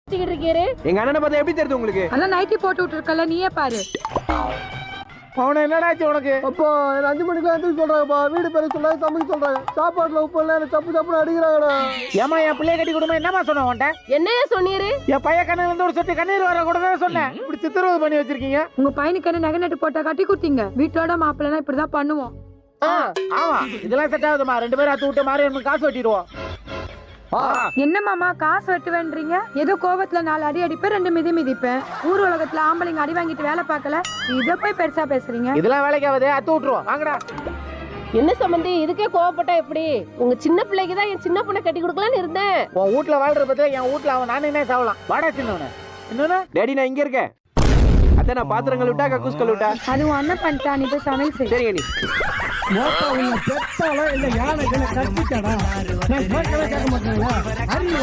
எங்க அண்ணனை பார்த்தா எப்படி தெரியுது உங்களுக்கு? அதான் நைட்டி போட்டு விட்டுருக்கல, நீயே பாரு. அவனை என்னடாச்சு உனக்கு? அப்பா 5 மணிக்கெல்லாம் எந்திரிச்சு சொல்றாங்கப்பா, வீடு பெரிய சொல்றாங்க, சமைக்க சொல்றாங்க, சாப்பாட்டுல உப்பு இல்லை, என்ன சப்பு சப்புன்னு அடிக்கிறாங்கடா. ஏமா என் பிள்ளைய கட்டி கொடுமா என்னமா சொன்ன உன்ட்ட? என்னையா சொன்னீரு? என் பையன் கண்ணு வந்து ஒரு சொட்டு கண்ணீர் வர கூட தான் சொன்னேன். இப்படி சித்திரவதை பண்ணி வச்சிருக்கீங்க. உங்க பையனுக்கு என்ன நகை நட்டு போட்டா கட்டி கொடுத்தீங்க? வீட்டோட மாப்பிள்ளனா இப்படிதான் பண்ணுவோம். ஆமா இதெல்லாம் செட் ஆகுதுமா. 2 பேரும் அத்து விட்டு மாறி நமக்கு காசு வெட்டிடுவோம். என்ன மாமா காசு வெட்டுவேன்றீங்க? ஏதோ கோபத்துல 4 அடி அடிப்பேன், 2 மிதி மிதிப்பேன். ஊர் உலகத்துல ஆம்பளைங்க அடி வாங்கிட்டு வேலை பார்க்கல, இத போய் பெருசா பேசுறீங்க. இதெல்லாம் வேலைக்கு ஆகுது, அத்து விட்டுருவோம். வாங்கடா. என்ன சம்பந்தி இதுக்கே கோவப்பட்டா எப்படி? உங்க சின்ன பிள்ளைக்கு தான் என் சின்ன பொண்ணை கட்டி கொடுக்கலான்னு இருந்தேன். உன் வீட்டுல வாழ்ற பத்தில என் வீட்டுல அவன் நானே என்ன சாவலாம். வாடா சின்னவனே. இன்னொன்னு டேடி நான் இங்க இருக்கேன். அத்தை நான் பாத்திரங்கள் விட்டா கக்கூஸ்கள் விட்டா அது உன் அண்ணன் பண்ணிட்டா, நீ போய் சமையல் செய். சரிங்க. நீ பெத்தாலும் இல்ல யானை கட்டிட்டாடா, நான் கேட்க மாட்டேங்களா? அறிவு